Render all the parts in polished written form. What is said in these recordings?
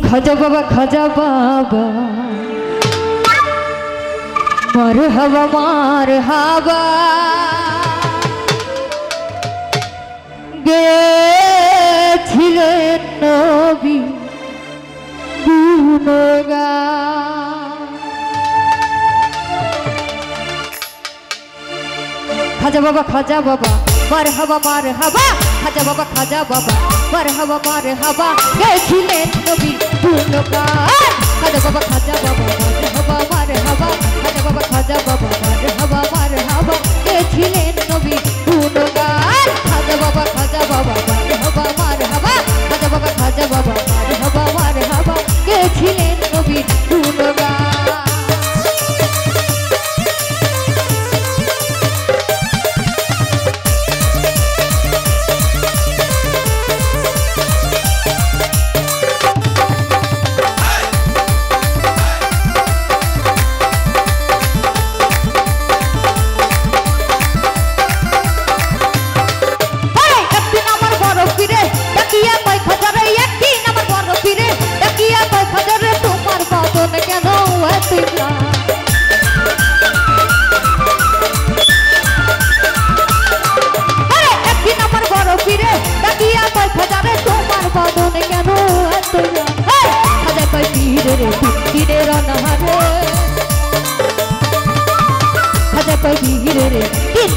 খাজা বাবা মারহাবা মারহাবা গেছিলেন নবী গুণগান। খাজা বাবা মারহাবা মারহাবা খাজা বাবা মারহাবা গেছিলেন নবী গুণগান। খাজা বাবা মারহাবা খাজা বাবা মারহাবা গেছিলেন নবী গুণগান। খাজা বাবা মারহাবা খাজা বাবা মারহাবা গেছিলেন নবী গুণগান।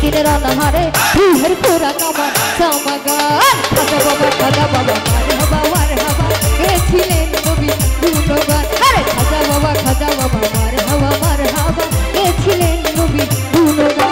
দিনের অনাহারে দুহের পুরা কামান সমাগান। খাজা বাবা মারহাবা গেছিলেন নবী গুণগান। আরে খাজা বাবা মারহাবা গেছিলেন নবী গুণগান।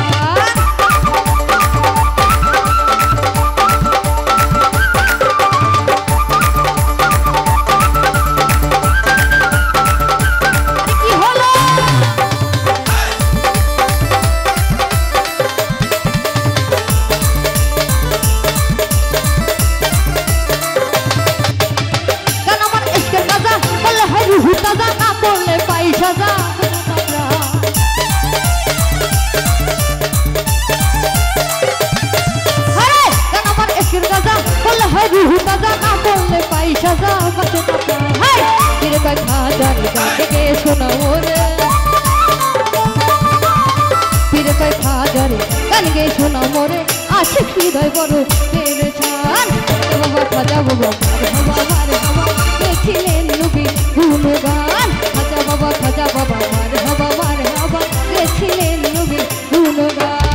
শোনা মোরে আশিক হৃদয় বড় তেরে ছান। খাজা বাবা মারহাবা গেছিলেন নবী গুণগান। খাজা বাবা মারহাবা গেছিলেন নবী গুণগান।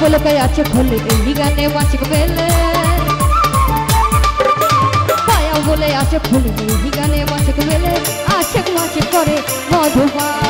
बोल गया खोले गाने वाचिक बेले पाया बोले आचे खोले गाने वाचिक बेले आशिक वाचिक करे मधुबा